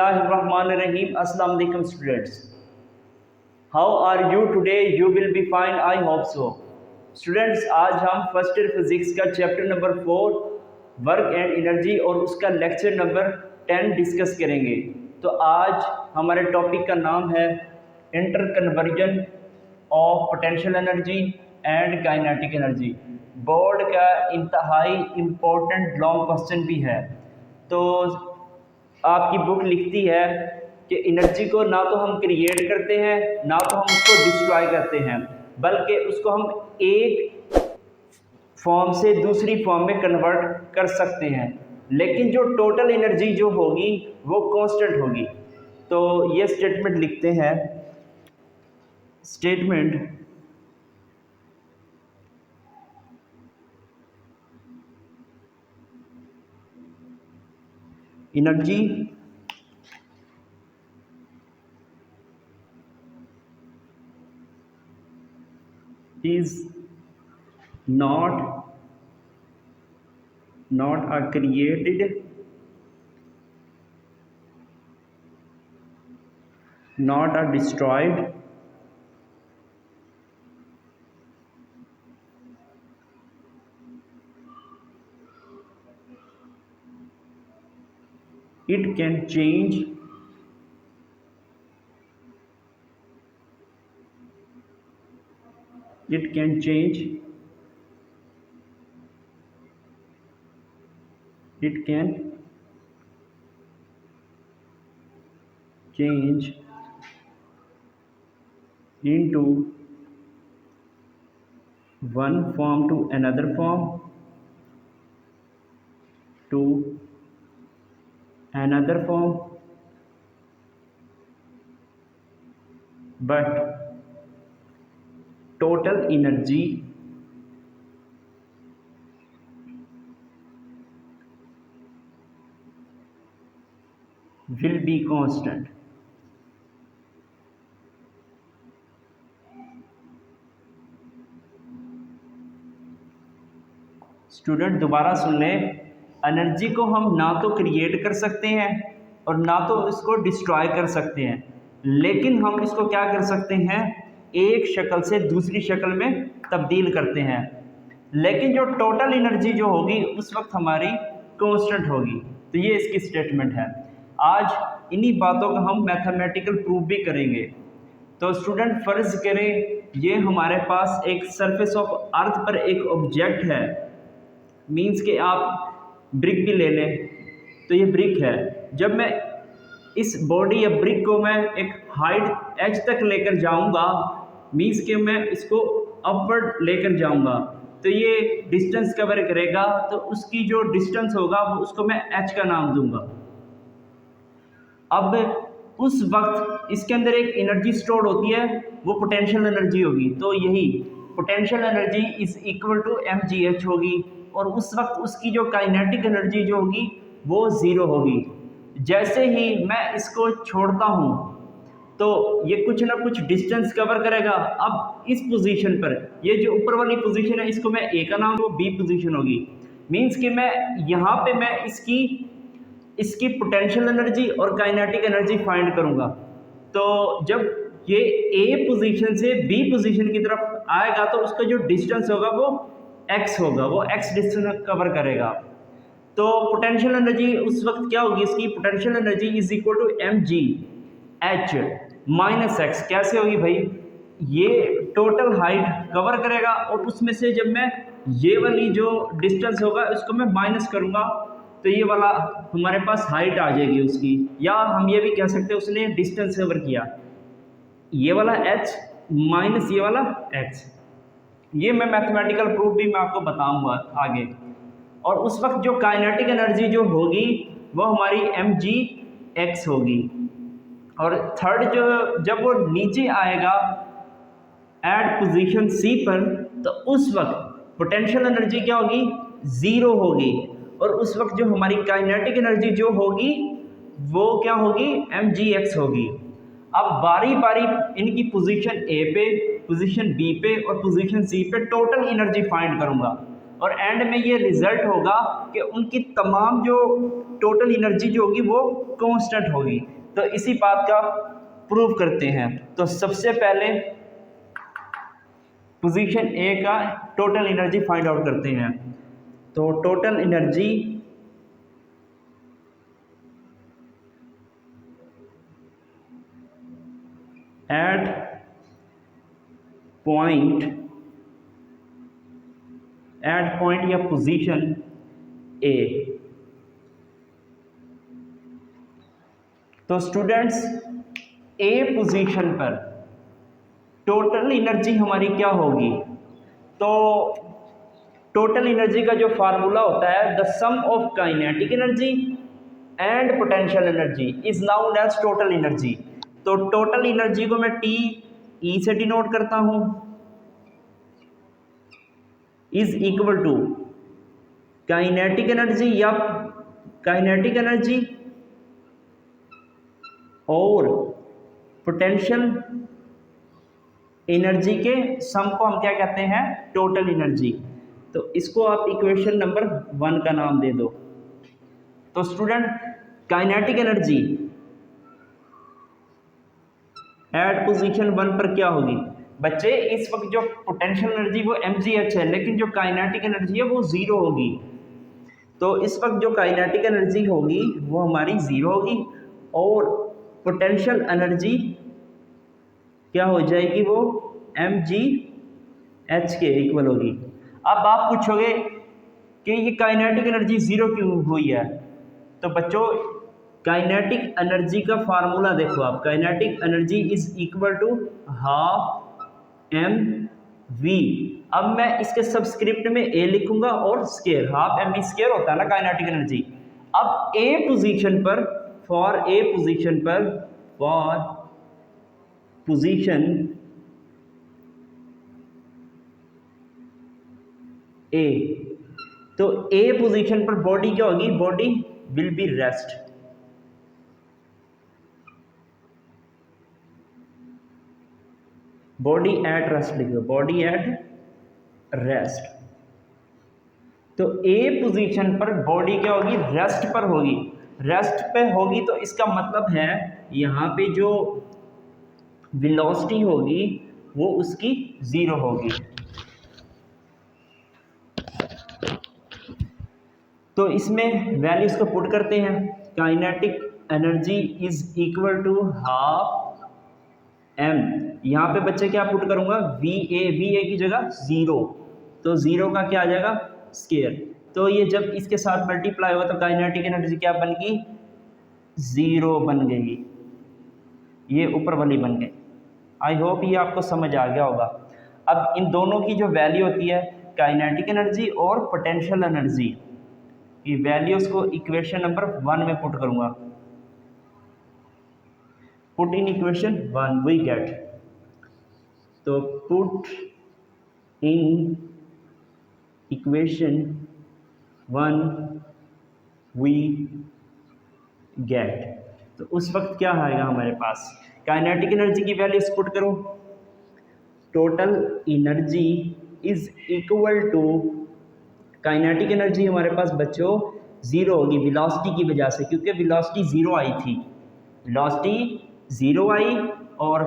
बिस्मिल्लाहिर्रहमानिर्रहीम। अस्सलाम वालेकुम students, how are you today? You will be fine, I hope so. Students, आज हम फर्स्ट ईयर फिजिक्स का chapter number 4 work and energy और उसका लेक्चर नंबर 10 डिस्कस करेंगे। तो आज हमारे टॉपिक का नाम है interconversion of potential energy and kinetic energy. Board का इंतहाई इम्पोर्टेंट लॉन्ग क्वेश्चन भी है। तो आपकी बुक लिखती है कि एनर्जी को ना तो हम क्रिएट करते हैं ना तो हम उसको डिस्ट्रॉय करते हैं, बल्कि उसको हम एक फॉर्म से दूसरी फॉर्म में कन्वर्ट कर सकते हैं, लेकिन जो टोटल एनर्जी जो होगी वो कांस्टेंट होगी। तो ये स्टेटमेंट लिखते हैं, statement energy is not a created, not a destroyed, it can change, it can change, it can change into one form to another form, to another form, but total energy will be constant। Student दोबारा सुन लें, energy को हम ना तो create कर सकते हैं और ना तो इसको डिस्ट्रॉय कर सकते हैं, लेकिन हम इसको क्या कर सकते हैं, एक शक्ल से दूसरी शक्ल में तब्दील करते हैं। लेकिन जो टोटल एनर्जी जो होगी उस वक्त हमारी कांस्टेंट होगी। तो ये इसकी स्टेटमेंट है। आज इन्हीं बातों का हम मैथमेटिकल प्रूफ भी करेंगे। तो स्टूडेंट फ़र्ज़ करें ये हमारे पास एक सरफेस ऑफ अर्थ पर एक ऑब्जेक्ट है, मींस कि आप ब्रिक भी ले लें तो ये ब्रिक है। जब मैं इस बॉडी या ब्रिक को मैं एक हाइट एच तक लेकर जाऊंगा, मींस कि मैं इसको अपवर्ड लेकर जाऊंगा, तो ये डिस्टेंस कवर करेगा। तो उसकी जो डिस्टेंस होगा वो उसको मैं एच का नाम दूंगा। अब उस वक्त इसके अंदर एक एनर्जी स्टोर्ड होती है, वो पोटेंशियल एनर्जी होगी। तो यही potential energy is equal to mgh होगी, और उस वक्त उसकी जो काइनेटिक एनर्जी जो होगी वो 0 होगी। जैसे ही मैं इसको छोड़ता हूँ तो ये कुछ ना कुछ डिस्टेंस कवर करेगा। अब इस पोजीशन पर ये जो ऊपर वाली पोजीशन है इसको मैं ए का नाम, वो बी पोजीशन होगी। मींस कि मैं यहाँ पे मैं इसकी पोटेंशियल एनर्जी और काइनेटिक एनर्जी फाइंड करूँगा। तो जब ये ए पोजीशन से बी पोजीशन की तरफ आएगा तो उसका जो डिस्टेंस होगा वो x होगा, वो x डिस्टेंस कवर करेगा। तो पोटेंशियल एनर्जी उस वक्त क्या होगी, इसकी potential energy is equal to mgh minus x। कैसे होगी भाई, ये टोटल हाइट कवर करेगा और उसमें से जब मैं ये वाली जो डिस्टेंस होगा इसको मैं माइनस करूँगा तो ये वाला हमारे पास हाइट आ जाएगी उसकी। या हम ये भी कह सकते हैं उसने डिस्टेंस कवर किया, ये वाला h माइनस ये वाला x। ये मैं मैथमेटिकल प्रूफ भी मैं आपको बताऊंगा आगे। और उस वक्त जो काइनेटिक एनर्जी जो होगी वो हमारी mgx होगी। और थर्ड जो जब वो नीचे आएगा एट पोजीशन C पर, तो उस वक्त पोटेंशियल एनर्जी क्या होगी, 0 होगी। और उस वक्त जो हमारी काइनेटिक एनर्जी जो होगी वो क्या होगी, mgx होगी। अब बारी बारी इनकी पोजीशन A पे, पोजीशन B पे और पोजीशन C पे टोटल एनर्जी फाइंड करूंगा, और एंड में ये रिजल्ट होगा कि उनकी तमाम जो टोटल एनर्जी जो होगी वो कांस्टेंट होगी। तो इसी बात का प्रूव करते हैं। तो सबसे पहले पोजीशन ए का टोटल एनर्जी फाइंड आउट करते हैं। तो टोटल एनर्जी एट पॉइंट या पोजीशन ए। तो स्टूडेंट्स ए पोजीशन पर टोटल एनर्जी हमारी क्या होगी? तो टोटल एनर्जी का जो फार्मूला होता है, the sum of kinetic energy and potential energy is known as total energy. तो टोटल एनर्जी को मैं टी ई से डिनोट करता हूं, is equal to kinetic energy या काइनेटिक एनर्जी और पोटेंशियल एनर्जी के सम को हम क्या कहते हैं? Total energy. तो इसको आप इक्वेशन नंबर 1 का नाम दे दो। तो student kinetic energy at position 1 पर क्या होगी? बच्चे इस वक्त जो पोटेंशियल एनर्जी वो mgh है, लेकिन जो काइनेटिक एनर्जी है वो 0 होगी। तो इस वक्त जो काइनेटिक एनर्जी होगी वो हमारी 0 होगी और पोटेंशियल एनर्जी क्या हो जाएगी? वो mgh के इक्वल होगी। अब आप पूछोगे कि ये काइनेटिक एनर्जी 0 क्यों हुई है? तो बच्चों काइनेटिक एनर्जी का फार्मूला देखो आप, kinetic energy is equal to half M V. अब मैं इसके सबस्क्रिप्ट में ए लिखूंगा और square, half M V square होता है ना काइनेटिक एनर्जी। अब ए पोजीशन पर फॉर पोजीशन ए, तो ए पोजीशन पर बॉडी क्या होगी? Body will be rest. Body at rest लिखो, बॉडी एट रेस्ट। तो ए पोजीशन पर बॉडी क्या होगी? रेस्ट पर होगी। रेस्ट पे होगी तो इसका मतलब है यहाँ पे जो वेलोसिटी होगी वो उसकी 0 होगी। तो इसमें वैल्यूज को पुट करते हैं। Kinetic energy is equal to half M, यहाँ पे बच्चे क्या पुट करूंगा? वी ए की जगह 0, तो 0 का क्या आ जाएगा? स्केयर। तो ये जब इसके साथ मल्टीप्लाई होगा तो काइनेटिक एनर्जी क्या बन गई? 0 बन गई, ये ऊपर वाली बन गई। आई होप ये आपको समझ आ गया होगा। अब इन दोनों की जो वैल्यू होती है काइनेटिक एनर्जी और पोटेंशियल एनर्जी की वैल्यूज को इक्वेशन नंबर 1 में पुट करूंगा। Put in equation 1 we get, तो put in equation 1 we get. तो उस वक्त क्या आएगा हमारे पास? काइनेटिक एनर्जी की वैल्यूज पुट करो, total energy is equal to, kinetic energy हमारे पास बच्चों 0 होगी वेलोसिटी की वजह से, क्योंकि वेलोसिटी 0 आई थी, वेलोसिटी 0 आई और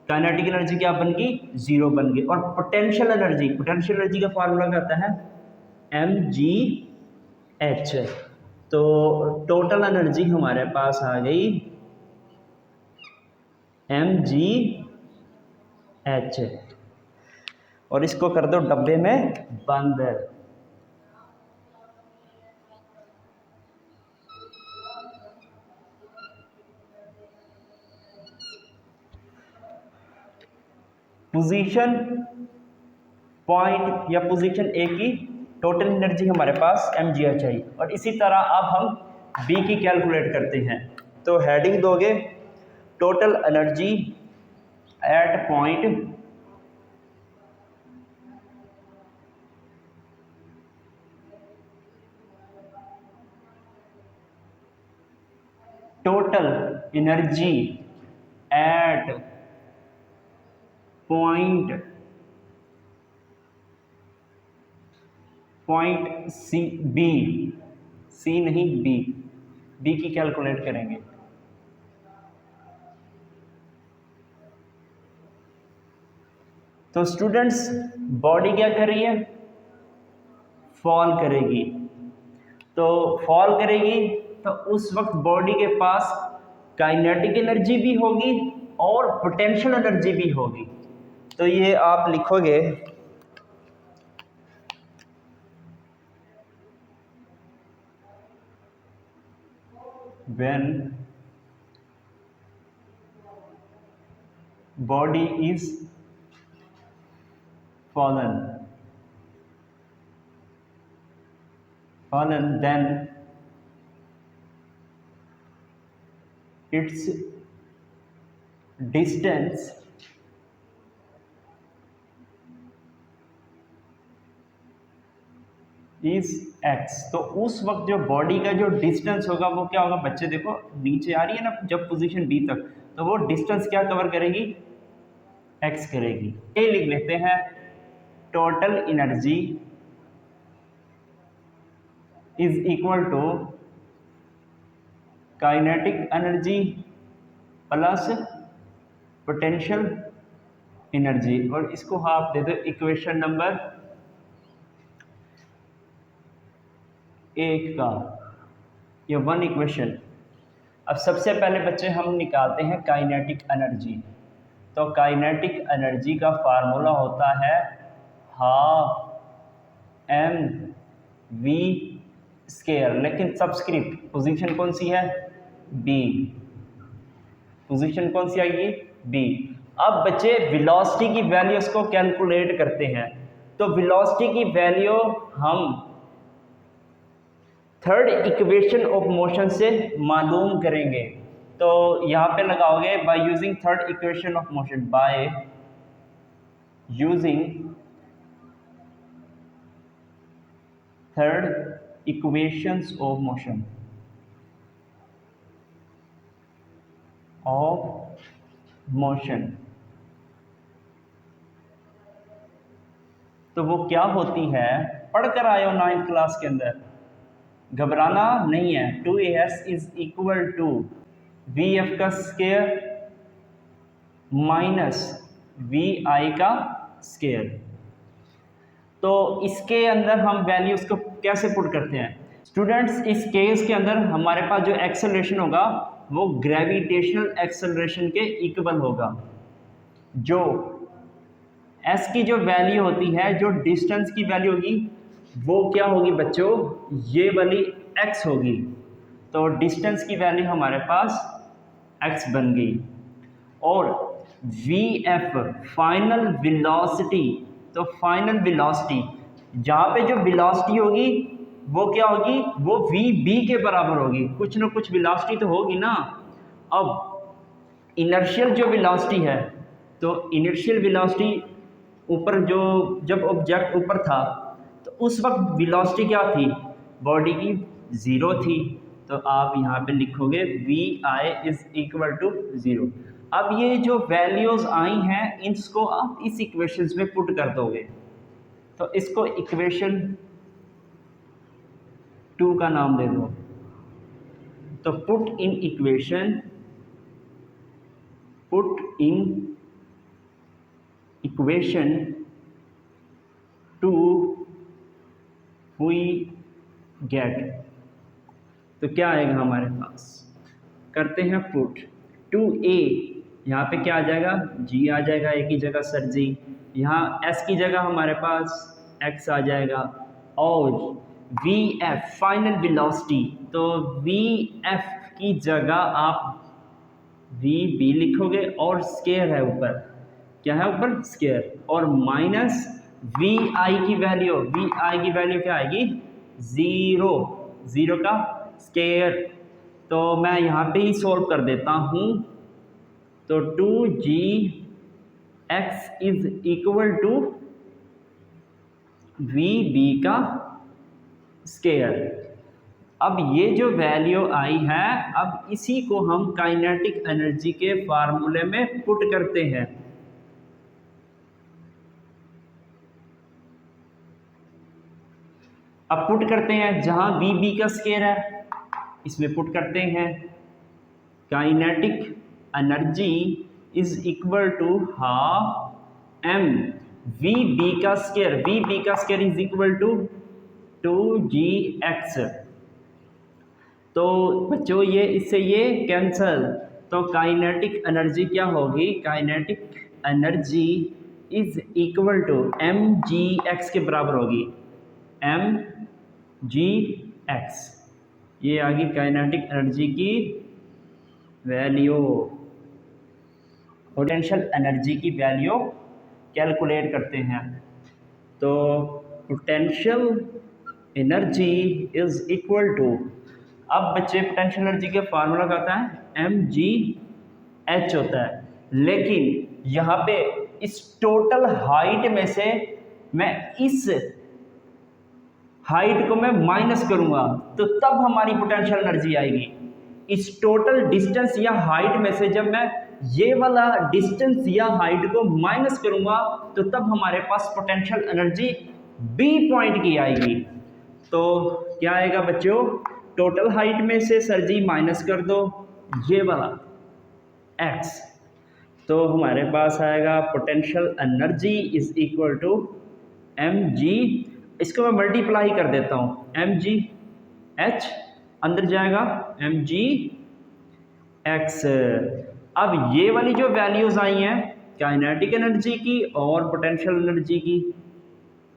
काइनेटिक एनर्जी क्या बन गई? 0 बन गई। और पोटेंशियल एनर्जी का फार्मूला क्या होता है? mgh। तो टोटल एनर्जी हमारे पास आ गई mgh, और इसको कर दो डब्बे में बंद। पोजीशन पॉइंट या पोजीशन ए की टोटल एनर्जी हमारे पास mgh आई, और इसी तरह अब हम बी की कैलकुलेट करते हैं। तो हेडिंग दोगे total energy at point total energy at point C, B नहीं बी की कैलकुलेट करेंगे। तो स्टूडेंट्स बॉडी क्या कर रही है, फॉल करेगी। तो फॉल करेगी तो उस वक्त बॉडी के पास काइनेटिक एनर्जी भी होगी और पोटेंशियल एनर्जी भी होगी। तो ये आप लिखोगे when body is fallen then its distance is x। तो उस वक्त जो बॉडी का जो डिस्टेंस होगा वो क्या होगा बच्चे, देखो नीचे आ रही है ना जब पोजीशन b तक, तो वो डिस्टेंस क्या कवर करेगी, x करेगी। ये लिख लेते हैं total energy is equal to kinetic energy plus potential energy, और इसको आप दे दो इक्वेशन नंबर 1 का, ये 1 इक्वेशन। अब सबसे पहले बच्चे हम निकालते हैं काइनेटिक एनर्जी। तो काइनेटिक एनर्जी का फार्मूला होता है हाफ mv स्क्वायर, लेकिन सबस्क्रिप्ट पोजीशन कौन सी है, b, पोजीशन कौन सी आएगी, b। अब बच्चे वेलोसिटी की वैल्यूज को कैलकुलेट करते हैं। तो वेलोसिटी की वैल्यू हम थर्ड इक्वेशन ऑफ मोशन से मालूम करेंगे। तो यहाँ पे लगाओगे by using third equation of motion, by using third equations of motion तो वो क्या होती है, पढ़कर आए हो 9th क्लास के अंदर, घबराना नहीं है। 2as is equal to vf का स्क्वायर माइनस vi का स्क्वायर। तो इसके अंदर हम वैल्यूज को कैसे पुट करते हैं स्टूडेंट्स, इस केस के अंदर हमारे पास जो एक्सेलरेशन होगा वो ग्रेविटेशनल एक्सेलरेशन के इक्वल होगा। जो s की जो वैल्यू होती है, जो डिस्टेंस की वैल्यू होगी वो क्या होगी बच्चों, ये वाली x होगी। तो डिस्टेंस की वैल्यू हमारे पास x बन गई। और vf फाइनल वेलोसिटी, तो फाइनल वेलोसिटी जहाँ पे जो वेलोसिटी होगी वो क्या होगी, वो vb के बराबर होगी। कुछ ना कुछ वेलोसिटी तो होगी ना। अब इनर्शियल जो वेलोसिटी है, तो इनर्शियल वेलोसिटी ऊपर जो जब ऑब्जेक्ट ऊपर था तो उस वक्त वेलोसिटी क्या थी, बॉडी की 0 थी। तो आप यहाँ पे लिखोगे vi इज इक्वल टू 0। अब ये जो वैल्यूज आई हैं इसको आप इस इक्वेशंस में पुट कर दोगे। तो इसको इक्वेशन 2 का नाम दे दो। तो put in equation 2 we get, तो क्या आएगा हमारे पास, करते हैं पुट 2a, यहाँ पे क्या आ जाएगा, g आ जाएगा a की जगह सर जी, यहाँ s की जगह हमारे पास x आ जाएगा, और vf फाइनल वेलोसिटी, तो vf की जगह आप vb लिखोगे और स्क्वायर है ऊपर, क्या है ऊपर स्क्वायर, और माइनस vi की वैल्यू क्या आएगी, 0 का स्क्वायर। तो मैं यहाँ पे ही सॉल्व कर देता हूँ। तो 2gx is equal to vb का स्क्वायर। अब ये जो वैल्यू आई है, अब इसी को हम काइनेटिक एनर्जी के फार्मूले में पुट करते हैं। अब पुट करते हैं जहां vb का स्क्वायर है इसमें पुट करते हैं kinetic energy is equal to half m V B का square is equal to 2gx। तो बच्चों ये इससे ये कैंसल, तो काइनेटिक एनर्जी क्या होगी, kinetic energy is equal to mgx के बराबर होगी, mgx। ये आ गई काइनेटिक एनर्जी की वैल्यू, पोटेंशियल एनर्जी की वैल्यू कैलकुलेट करते हैं। तो potential energy is equal to, अब बच्चे पोटेंशियल एनर्जी के फार्मूला का होता है mgh होता है, लेकिन यहाँ पे इस टोटल हाइट में से मैं इस हाइट को मैं माइनस करूंगा तो तब हमारी पोटेंशियल एनर्जी आएगी। इस टोटल डिस्टेंस या हाइट में से जब मैं ये वाला डिस्टेंस या हाइट को माइनस करूंगा तो तब हमारे पास पोटेंशियल एनर्जी बी पॉइंट की आएगी। तो क्या आएगा बच्चों, टोटल हाइट में से सर जी माइनस कर दो ये वाला x, तो हमारे पास आएगा potential energy is equal to mg, इसको मैं मल्टीप्लाई कर देता हूँ, mgh अंदर जाएगा mgx। अब ये वाली जो वैल्यूज आई हैं काइनेटिक एनर्जी की और पोटेंशियल एनर्जी की,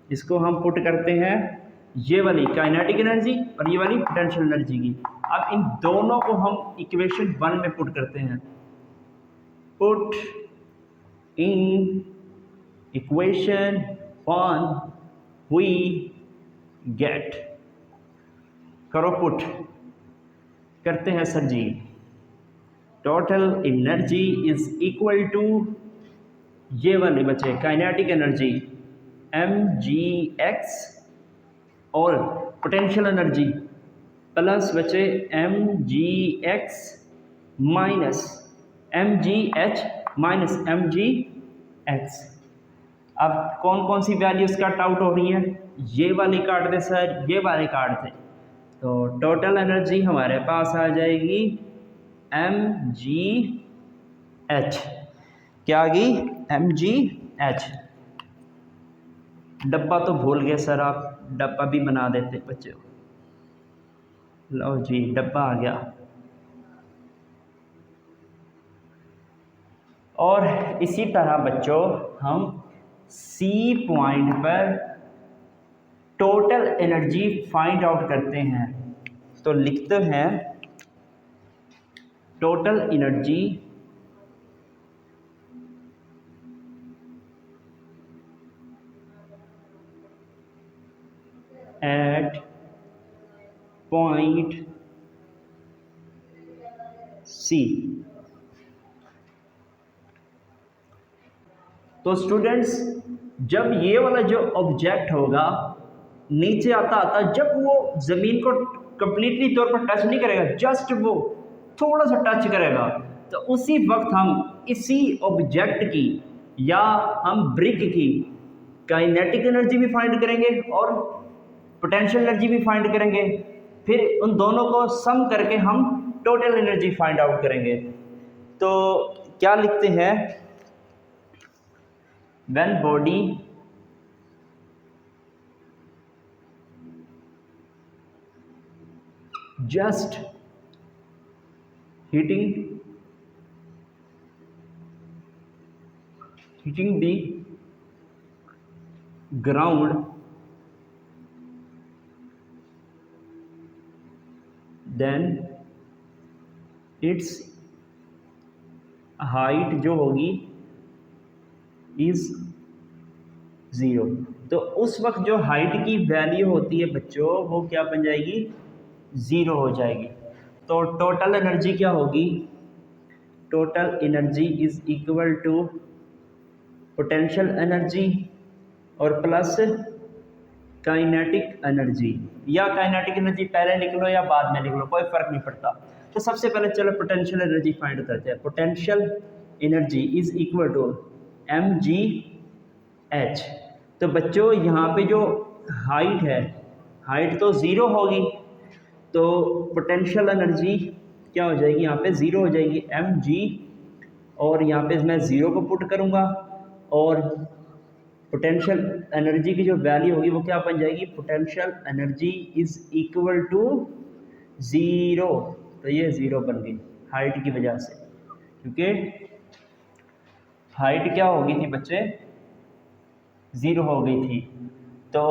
इसको हम पुट करते हैं, ये वाली काइनेटिक एनर्जी और ये वाली पोटेंशियल एनर्जी की। अब इन दोनों को हम इक्वेशन 1 में पुट करते हैं, put in equation 1 we get, करो पुट, करते हैं sir ji, total energy is equal to ये वाले बचे काइनेटिक एनर्जी mgx और पोटेंशियल एनर्जी प्लस बचे mgx minus mgh minus mgx। अब कौन कौन सी वैल्यूज कट आउट हो रही हैं, ये वाली काट दे सर, ये वाली काट दे, तो टोटल एनर्जी हमारे पास आ जाएगी mgh, क्या आ गई mgh। डब्बा तो भूल गए सर आप, डब्बा भी बना देते बच्चों, लो जी डब्बा आ गया। और इसी तरह बच्चों हम C पॉइंट पर टोटल एनर्जी फाइंड आउट करते हैं, तो लिखते हैं total energy at point C। तो स्टूडेंट्स जब ये वाला जो ऑब्जेक्ट होगा नीचे आता आता, जब वो ज़मीन को कंप्लीटली तौर पर टच नहीं करेगा, जस्ट वो थोड़ा सा टच करेगा, तो उसी वक्त हम इसी ऑब्जेक्ट की या हम ब्रिक की काइनेटिक एनर्जी भी फाइंड करेंगे और पोटेंशियल एनर्जी भी फाइंड करेंगे, फिर उन दोनों को सम करके हम टोटल एनर्जी फाइंड आउट करेंगे। तो क्या लिखते हैं, when body just hitting the ground, then its height जो होगी इज 0। तो उस वक्त जो हाइट की वैल्यू होती है बच्चों वो क्या बन जाएगी, 0 हो जाएगी। तो टोटल एनर्जी क्या होगी, total energy is equal to potential energy और प्लस काइनेटिक एनर्जी, या काइनेटिक एनर्जी पहले लिख लो या बाद में लिख लो, कोई फ़र्क नहीं पड़ता। तो सबसे पहले चलो पोटेंशियल एनर्जी फाइंड करते हैं। Potential energy is equal to mgh। तो बच्चों यहाँ पे जो हाइट है, हाइट तो 0 होगी, तो पोटेंशियल एनर्जी क्या हो जाएगी, यहाँ पे 0 हो जाएगी mg, और यहाँ पे मैं 0 को पुट करूँगा और पोटेंशियल एनर्जी की जो वैल्यू होगी वो क्या बन जाएगी, potential energy is equal to zero. तो ये ज़ीरो बन गई हाइट की वजह से, क्योंकि हाइट क्या हो गई थी बच्चे, ज़ीरो हो गई थी। तो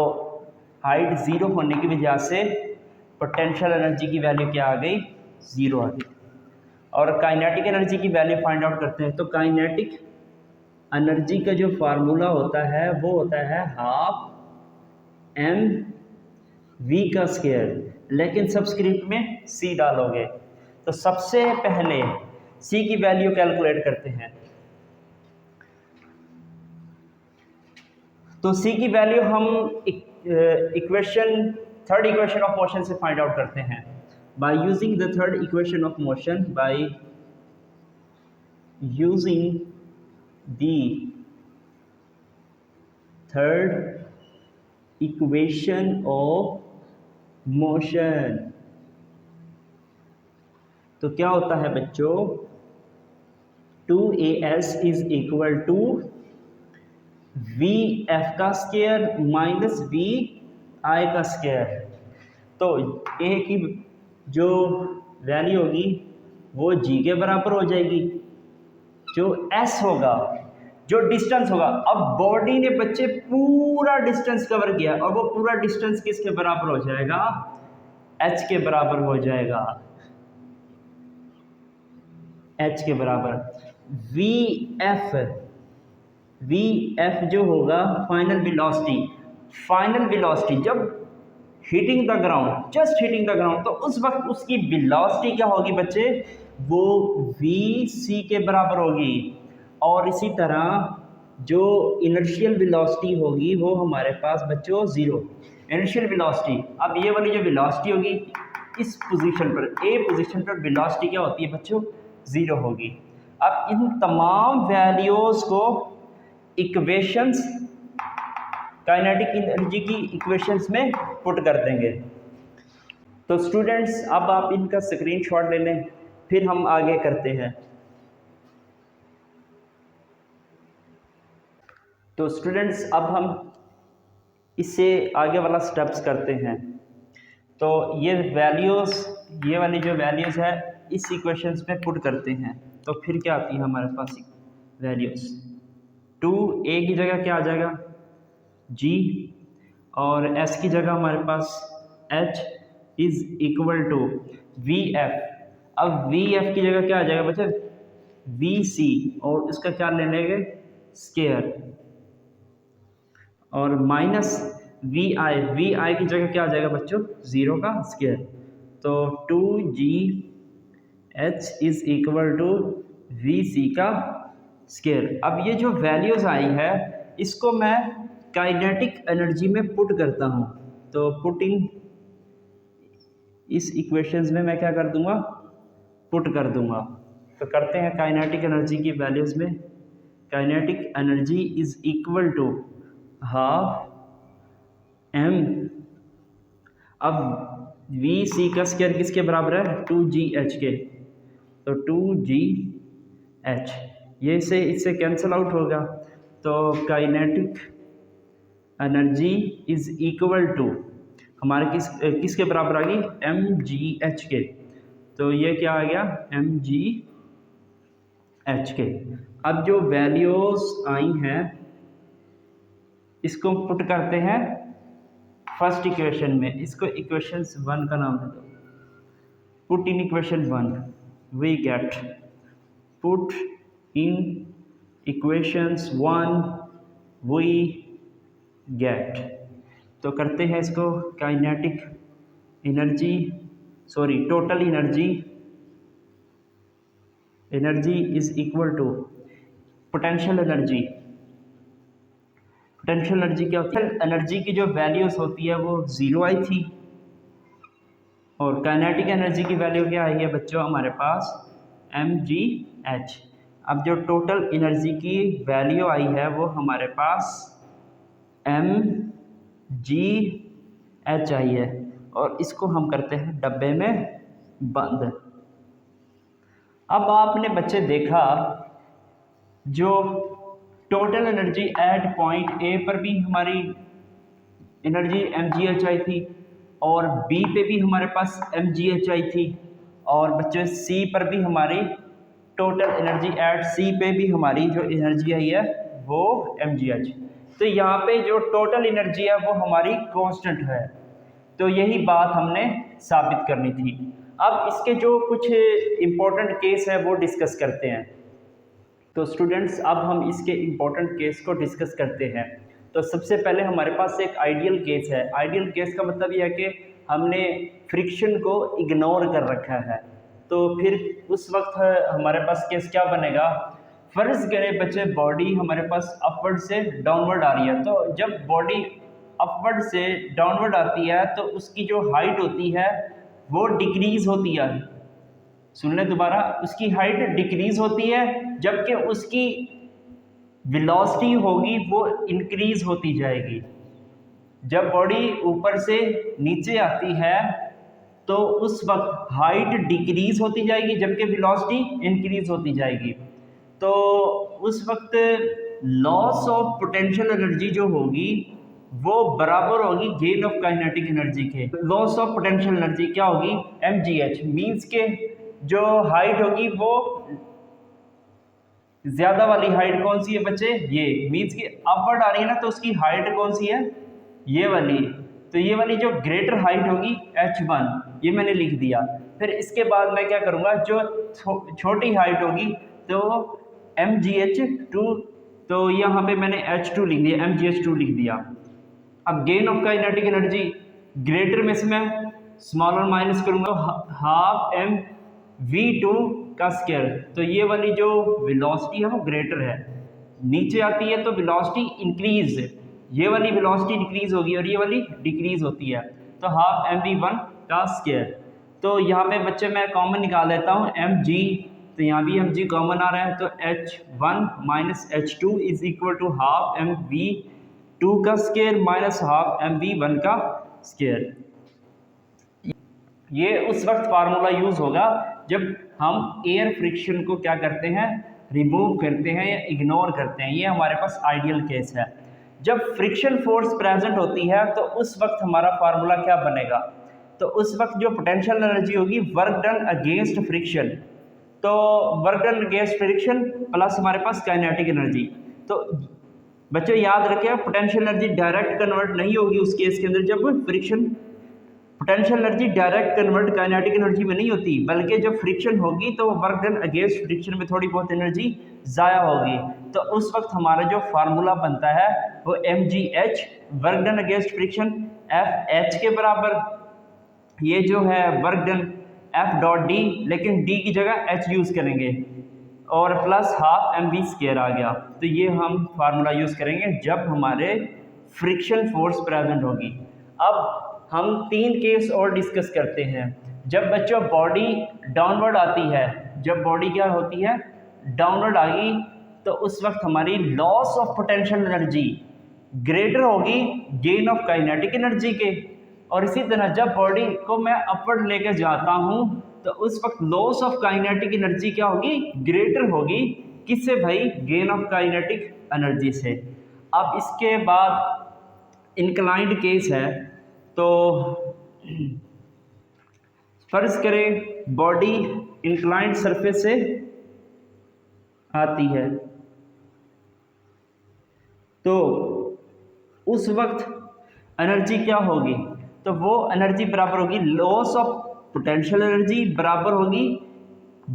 हाइट ज़ीरो होने की वजह से पोटेंशियल एनर्जी की वैल्यू क्या आ गई, ज़ीरो आ गई। और काइनेटिक एनर्जी की वैल्यू फाइंड आउट करते हैं। तो काइनेटिक एनर्जी का जो फार्मूला होता है वो होता है हाफ एम वी का स्क्वायर, लेकिन सबस्क्रिप्ट में सी डालोगे। तो सबसे पहले सी की वैल्यू कैलकुलेट करते हैं। तो सी की वैल्यू हम थर्ड इक्वेशन ऑफ मोशन से फाइंड आउट करते हैं by using the third equation of motion, by using the third equation of motion. तो क्या होता है बच्चों, 2as is equal to V F का स्क्वायर माइनस वी आई का स्क्वायर। तो ए की जो वैल्यू होगी वो जी के बराबर हो जाएगी, जो एस होगा, जो डिस्टेंस होगा। अब बॉडी ने बच्चे पूरा डिस्टेंस कवर किया और वो पूरा डिस्टेंस किसके बराबर हो जाएगा, एच के बराबर हो जाएगा, एच के बराबर। वी एफ जो होगा फाइनल वेलोसिटी जब hitting the ground, just hitting the ground, तो उस वक्त उसकी वेलोसिटी क्या होगी बच्चे, वो वी सी के बराबर होगी। और इसी तरह जो इनर्शियल वेलोसिटी होगी वो हमारे पास बच्चों ज़ीरो इनर्शियल वेलोसिटी। अब ये वाली जो वेलोसिटी होगी इस पोजीशन पर, ए पोजीशन पर वेलोसिटी क्या होती है बच्चों, ज़ीरो होगी। अब इन तमाम वैल्यूज़ को इक्वेशंस, काइनेटिक एनर्जी की इक्वेशंस में पुट कर देंगे। तो स्टूडेंट्स अब आप इनका स्क्रीनशॉट ले लें, फिर हम आगे करते हैं। तो स्टूडेंट्स अब हम इससे आगे वाला स्टेप्स करते हैं। तो ये वैल्यूज़, ये वाली जो वैल्यूज़ है इस इक्वेशंस में पुट करते हैं। तो फिर क्या आती है हमारे पास वैल्यूज़, 2a की जगह क्या आ जाएगा, g, और s की जगह हमारे पास h is equal to V F. अब वी एफ की जगह क्या आ जाएगा बच्चे, वी सी, और इसका क्या ले लेंगे, स्क्वायर, और माइनस वी आई की जगह क्या आ जाएगा बच्चों, ज़ीरो का स्क्वायर। तो 2gh is equal to V C का स्क्वायर। अब ये जो वैल्यूज़ आई है इसको मैं काइनेटिक एनर्जी में पुट करता हूँ। तो पुटिंग इस इक्वेशंस में मैं क्या कर दूंगा, पुट कर दूंगा। तो करते हैं काइनेटिक एनर्जी की वैल्यूज़ में। Kinetic energy is equal to half M, अब वी सी का स्क्वायर किसके बराबर है, 2gh के। तो 2gh ये से इससे कैंसिल आउट होगा। तो kinetic energy is equal to हमारे किसके बराबर आ गई, mgh के। तो ये क्या आ गया, mgh के। अब जो वैल्यूज़ आई हैं इसको पुट करते हैं फर्स्ट इक्वेशन में। इसको इक्वेशन 1 का नाम दे दो। Put in equation 1 we get, put in equations 1 we get. तो करते हैं इसको, kinetic energy, sorry total energy is equal to potential energy. Potential energy क्या होती है, एनर्जी की जो वैल्यूज़ होती है वो ज़ीरो आई थी, और काइनेटिक एनर्जी की वैल्यू क्या आई है बच्चों हमारे पास, mgh। अब जो टोटल एनर्जी की वैल्यू आई है वो हमारे पास mgh आई है, और इसको हम करते हैं डब्बे में बंद। अब आपने बच्चे देखा जो total energy at point A पर भी हमारी एनर्जी mgh आई थी, और बी पे भी हमारे पास mgh आई थी, और बच्चे सी पर भी हमारी टोटल एनर्जी एट सी पे भी हमारी जो एनर्जी आई है वो mgh। तो यहाँ पे जो टोटल एनर्जी है वो हमारी कांस्टेंट है। तो यही बात हमने साबित करनी थी। अब इसके जो कुछ इम्पोर्टेंट केस है वो डिस्कस करते हैं। तो स्टूडेंट्स अब हम इसके इम्पोर्टेंट केस को डिस्कस करते हैं। तो सबसे पहले हमारे पास एक आइडियल केस है। आइडियल केस का मतलब यह है कि हमने फ्रिक्शन को इग्नोर कर रखा है। तो फिर उस वक्त हमारे पास केस क्या बनेगा, फर्ज करें बच्चे बॉडी हमारे पास अपवर्ड से डाउनवर्ड आ रही है। तो जब बॉडी अपवर्ड से डाउनवर्ड आती है तो उसकी जो हाइट होती है वो डिक्रीज होती है। सुन लें दोबारा, उसकी हाइट डिक्रीज होती है, जबकि उसकी वेलोसिटी होगी वो इंक्रीज होती जाएगी। जब बॉडी ऊपर से नीचे आती है तो उस वक्त हाइट डिक्रीज होती जाएगी, जबकि वेलोसिटी इंक्रीज होती जाएगी। तो उस वक्त लॉस ऑफ पोटेंशियल एनर्जी जो होगी वो बराबर होगी गेन ऑफ काइनेटिक एनर्जी के। लॉस ऑफ पोटेंशियल एनर्जी क्या होगी, mgh। मीन्स के जो हाइट होगी वो ज्यादा वाली हाइट कौन सी है बच्चे, ये मीन्स कि अपवर्ड आ रही है ना, तो उसकी हाइट कौन सी है, ये वाली। तो ये वाली जो ग्रेटर हाइट होगी h1, ये मैंने लिख दिया। फिर इसके बाद मैं क्या करूँगा, जो छोटी हाइट होगी तो mgh2, तो यहाँ पे मैंने h2 लिख दिया, mgh2 लिख दिया। अब gain of kinetic energy greater में से मैं स्मॉलर माइनस करूँगा, हाफ m v2 का स्क्वायर। तो ये वाली जो वेलोसिटी है वो ग्रेटर है, नीचे आती है तो वेलोसिटी इंक्रीज, ये वाली वेलोसिटी डिक्रीज होगी और ये वाली डिक्रीज होती है। तो हाफ mv1 का स्क्वायर। तो यहाँ पे बच्चे मैं कॉमन निकाल लेता हूँ mg, तो यहाँ भी mg कॉमन आ रहा है, तो h1 minus h2 is equal to half mv2 का स्क्वायर माइनस हाफ mv1 का स्क्वायर। ये उस वक्त फार्मूला यूज होगा जब हम एयर फ्रिक्शन को क्या करते हैं, रिमूव करते हैं या इग्नोर करते हैं। ये हमारे पास आइडियल केस है। जब फ्रिक्शन फोर्स प्रेजेंट होती है तो उस वक्त हमारा फार्मूला क्या बनेगा, तो उस वक्त जो पोटेंशियल एनर्जी होगी वर्क डन अगेंस्ट फ्रिक्शन, तो work done against friction plus हमारे पास काइनेटिक एनर्जी। तो बच्चों याद रखें, पोटेंशियल एनर्जी डायरेक्ट कन्वर्ट नहीं होगी उस केस के अंदर जब friction, potential energy direct convert kinetic energy में नहीं होती, बल्कि जब फ्रिक्शन होगी तो वर्क डन अगेंस्ट फ्रिक्शन में थोड़ी बहुत एनर्जी ज़ाया होगी। तो उस वक्त हमारा जो फार्मूला बनता है वो mgh work done against friction fh के बराबर, ये जो है work done f dot D, लेकिन d की जगह h यूज़ करेंगे, और प्लस हाफ mv स्क्वायर आ गया। तो ये हम फार्मूला यूज़ करेंगे जब हमारे फ्रिक्शन फोर्स प्रेजेंट होगी। अब हम 3 केस और डिस्कस करते हैं। जब बच्चों बॉडी डाउनवर्ड आती है, जब बॉडी क्या होती है, डाउनवर्ड आ गई, तो उस वक्त हमारी loss of potential energy greater होगी गेन ऑफ काइनेटिक एनर्जी के। और इसी तरह जब बॉडी को मैं अपवर्ड लेकर जाता हूँ तो उस वक्त लॉस ऑफ काइनेटिक एनर्जी क्या होगी, ग्रेटर होगी, किससे भाई, गेन ऑफ काइनेटिक एनर्जी से। अब इसके बाद इंक्लाइंड केस है। तो फर्ज करें बॉडी इंक्लाइंड सरफेस से आती है, तो उस वक्त एनर्जी क्या होगी, तो वो एनर्जी बराबर होगी लॉस ऑफ पोटेंशियल एनर्जी बराबर होगी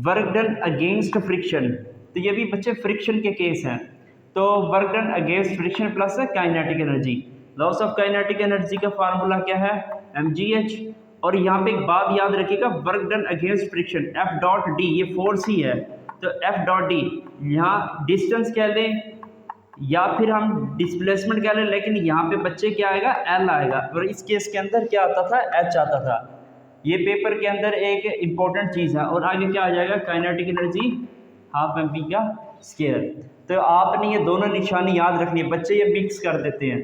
वर्क डन अगेंस्ट फ्रिक्शन। तो ये भी बच्चे फ्रिक्शन के केस हैं। तो work done against friction plus kinetic energy, loss of kinetic energy का फार्मूला क्या है, mgh। और यहाँ पे एक बात याद रखिएगा, work done against friction f dot D, ये फोर्स ही है, तो f डॉट डी यहाँ डिस्टेंस कह लें या फिर हम डिस्प्लेसमेंट कह लें, लेकिन यहाँ पे बच्चे क्या आएगा, L आएगा। और इस केस के अंदर क्या आता था, H आता था। ये पेपर के अंदर एक इम्पोर्टेंट चीज़ है। और आगे क्या आ जाएगा, काइनेटिक एनर्जी हाफ mv का स्क्वायर। तो आपने ये दोनों निशानी याद रखनी है, बच्चे ये मिक्स कर देते हैं,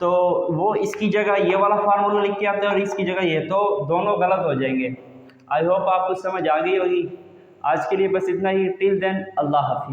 तो वो इसकी जगह ये वाला फार्मूला लिख के आते हैं और इसकी जगह ये, तो दोनों गलत हो जाएंगे। आई होप आपको समझ आ गई होगी। आज के लिए बस इतना ही। टिल देन अल्लाह हाफिज़।